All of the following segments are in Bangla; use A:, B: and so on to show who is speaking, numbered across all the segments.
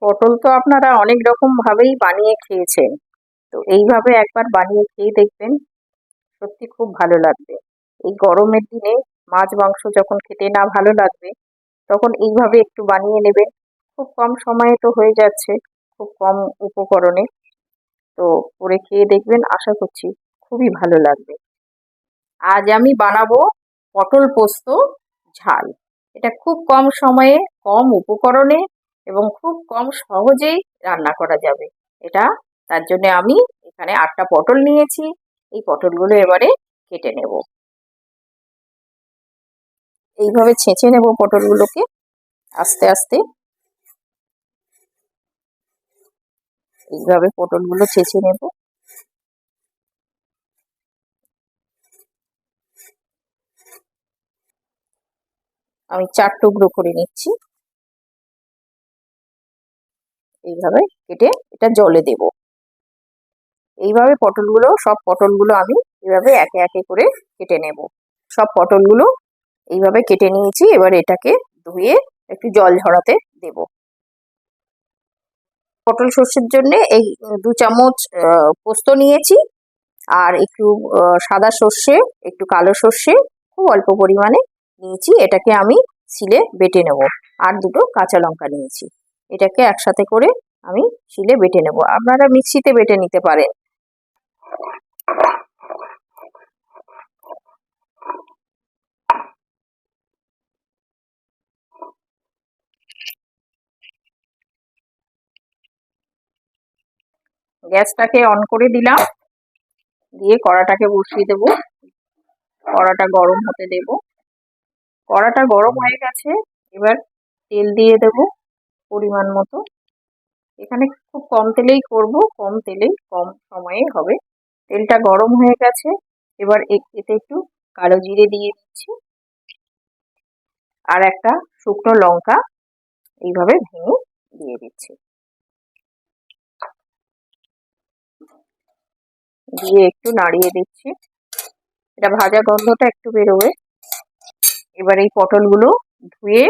A: পটল তো আপনারা অনেক রকম ভাবেই বানিয়ে খেয়েছেন। তো এইভাবে একবার বানিয়ে খেয়ে দেখবেন, সত্যি খুব ভালো লাগবে। এই গরমের দিনে মাছ মাংস যখন খেতে না ভালো লাগবে, তখন এইভাবে একটু বানিয়ে নেবেন। খুব কম সময়ে তো হয়ে যাচ্ছে, খুব কম উপকরণে। তো করে খেয়ে দেখবেন, আশা করছি খুবই ভালো লাগবে। আজ আমি বানাবো পটল পোস্ত ঝাল। এটা খুব কম সময়ে, কম উপকরণে এবং খুব কম সহজেই রান্না করা যাবে এটা। তার জন্য আমি এখানে 8টা পটল নিয়েছি। এই পটলগুলো এবারে কেটে নেব। এইভাবে ছেঁচে নেব পটলগুলোকে আস্তে আস্তে। এইভাবে পটলগুলো ছেঁচে নেব। আমি 4 টুকরো করে নিচ্ছি। এইভাবে কেটে এটা জলে দেব। এইভাবে সব পটলগুলো আমি এভাবে একে একে করে কেটে নেব। সব পটলগুলো এইভাবে কেটে নিয়েছি। এবার এটাকে ধুয়ে একটু জল ঝরাতে দেব। পটল সর্ষের জন্য এই 2 চামচ পোস্ত নিয়েছি, আর একটু সাদা সর্ষে, একটু কালো সর্ষে খুব অল্প পরিমাণে নিয়েছি। এটাকে আমি শিলে বেটে নেব। আর 2টো কাঁচা লঙ্কা নিয়েছি। এটাকে একসাথে করে আমি শিলে বেটে নেব। আপনারা মিক্সিতে বেটে নিতে পারেন। গ্যাসটাকে অন করে দিলাম, দিয়ে কড়াটাকে বসিয়ে দেব। কড়াটা গরম হতে দেব। কড়াটা গরম হয়ে গেছে। এবার তেল দিয়ে দেব পরিমাণ মতো। এখানে খুব কম তেলেই করব, কম তেলেই কম সময়ে হবে। তেলটা গরম হয়ে গেছে। এবার এতে একটু কালো জিরে দিয়ে দিচ্ছি, আর একটা শুকনো লঙ্কা এইভাবে ভেঙে দিয়ে দিচ্ছি। দিয়ে একটু নাড়িয়ে দিচ্ছি। এটা ভাজা গন্ধটা একটু বেরোবে। এবার এই পটলগুলো ধুয়ে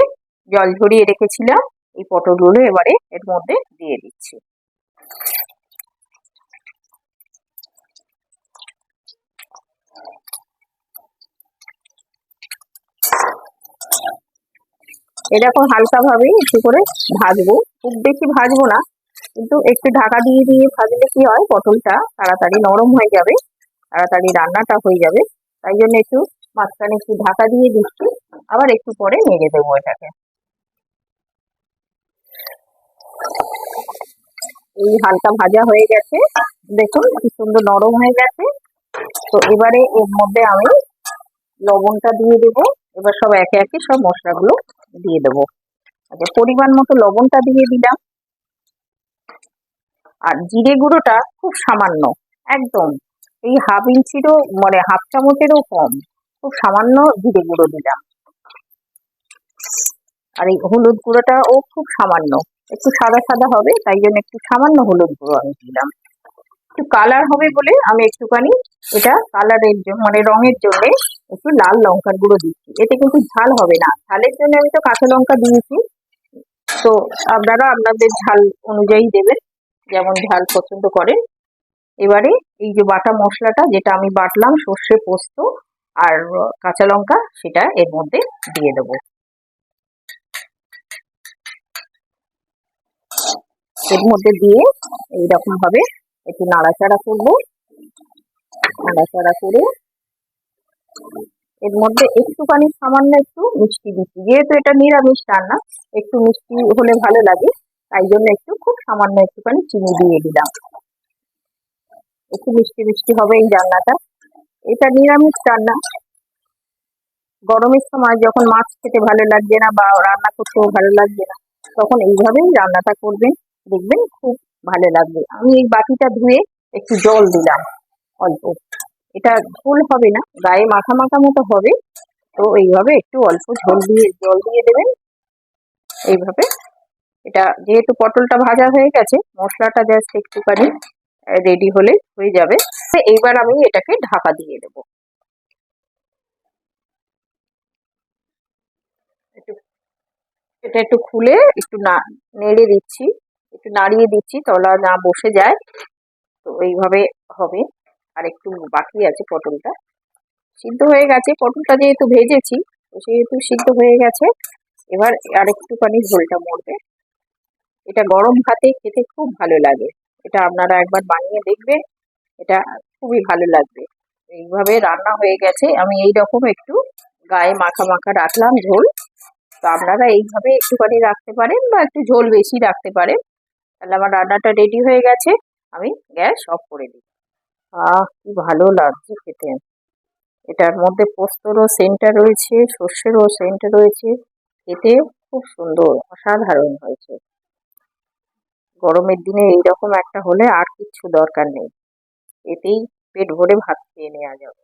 A: জল ঝরিয়ে রেখেছিলাম, এই পটলগুলো এবারে এর মধ্যে দিয়ে দিচ্ছি। এরকম হালকা ভাবে একটু করে ভাজবো, খুব বেশি ভাজবো না, কিন্তু একটু ঢাকা দিয়ে দিয়ে ভাজলে কি হয়, পটলটা তাড়াতাড়ি নরম হয়ে যাবে, তাড়াতাড়ি রান্নাটা হয়ে যাবে। তাই জন্য একটু মাঝখানে একটু ঢাকা দিয়ে দিচ্ছি, আবার একটু পরে নেড়ে দেবো এটাকে। এই হালকা ভাজা হয়ে গেছে, দেখুন কি সুন্দর নরম হয়ে গেছে। তো এবারে এর মধ্যে আমি লবণটা দিয়ে দেবো। এবার সব একে একে সব মশলাগুলো দিয়ে দেবো। আচ্ছা, পরিমাণ মতো লবণটা দিয়ে দিলাম। আর জিরে গুঁড়োটা খুব সামান্য, একদম এই হাফ ইঞ্চিরও মানে হাফ চামচেরও কম, খুব সামান্য জিরে গুঁড়ো দিলাম। আর এই হলুদ গুঁড়োটাও খুব সামান্য, একটু সাদা সাদা হবে, তাই জন্য একটু সামান্য হলুদ গুঁড়ো আমি দিলাম। একটু কালার হবে বলে আমি একটুখানি এটা কালারের জন্য মানে রঙের জন্য একটু লাল লঙ্কার গুঁড়ো দিচ্ছি। এতে কিন্তু ঝাল হবে না, ঝালের জন্য আমি তো কাঁচা লঙ্কা দিয়েছি। তো আপনারা আপনাদের ঝাল অনুযায়ী দেবেন, যেমন ঝাল পছন্দ করেন। এবারে এই যে বাটা মশলাটা, যেটা আমি বাটলাম সর্ষে পোস্ত আর কাঁচা লঙ্কা, সেটা এর মধ্যে দিয়ে দেবো। এর মধ্যে দিয়ে এইরকম ভাবে একটু নাড়াচাড়া করবো। নাড়াচাড়া করে এর মধ্যে একটুখানি সামান্য একটু মিষ্টি দিচ্ছি, যেহেতু এটা নিরামিষ রান্না, একটু মিষ্টি হলে ভালো লাগে, তাই জন্য একটু খুব সামান্য একটুখানি চিনি দিয়ে দিলাম। একটু মিষ্টি মিষ্টি হবে এই রান্নাটা। এটা নিরামিষ রান্না। গরমের সময় যখন মাছ খেতে ভালো লাগবে না বা রান্না করতেও ভালো লাগবে না, তখন এইভাবেই রান্নাটা করবেন, দেখবেন খুব ভালো লাগবে। আমি এই বাটিটা ধুয়ে একটু জল দিলাম অল্প। এটা ঝোল হবে না, গায়ে মাখা মাখা মতো হবে। তো এইভাবে একটু অল্প জল দিয়ে দেবেন এইভাবে। এটা যেহেতু পটলটা ভাজা হয়ে গেছে, মশলাটা জাস্ট একটুখানি রেডি হলে হয়ে যাবে। এইবার আমি এটাকে ঢাকা দিয়ে দেবো। একটু এটা একটু খুলে একটু নেড়ে দিচ্ছি। একটু নাড়িয়ে দিচ্ছি তলা না বসে যায়। তো এইভাবে হবে। আর একটু বাকি আছে পটলটা। সিদ্ধ হয়ে গেছে পটলটা, যেহেতু ভেজেছি তো সেহেতু সিদ্ধ হয়ে গেছে। এবার আর একটুখানি ঝোলটা মরবে। এটা গরম ভাতে খেতে খুব ভালো লাগে। এটা আপনারা একবার বানিয়ে দেখবেন, এটা খুবই ভালো লাগবে। এইভাবে রান্না হয়ে গেছে, আমি এইরকম একটু গায়ে মাখা মাখা রাখলাম ঝোল। তো আপনারা এইভাবে একটুখানি রাখতে পারেন বা একটু ঝোল বেশি রাখতে পারেন। তাহলে আমার রান্নাটা রেডি হয়ে গেছে, আমি গ্যাস অফ করে দিই। কি ভালো লাগছে খেতে। এটার মধ্যে পোস্তরও সেন্টটা রয়েছে, সর্ষেরও সেন্ট রয়েছে। খেতে খুব সুন্দর, অসাধারণ হয়েছে। গরমের দিনে এইরকম একটা হলে আর কিচ্ছু দরকার নেই, এতেই পেট ভরে ভাত খেয়ে নেওয়া যাবে।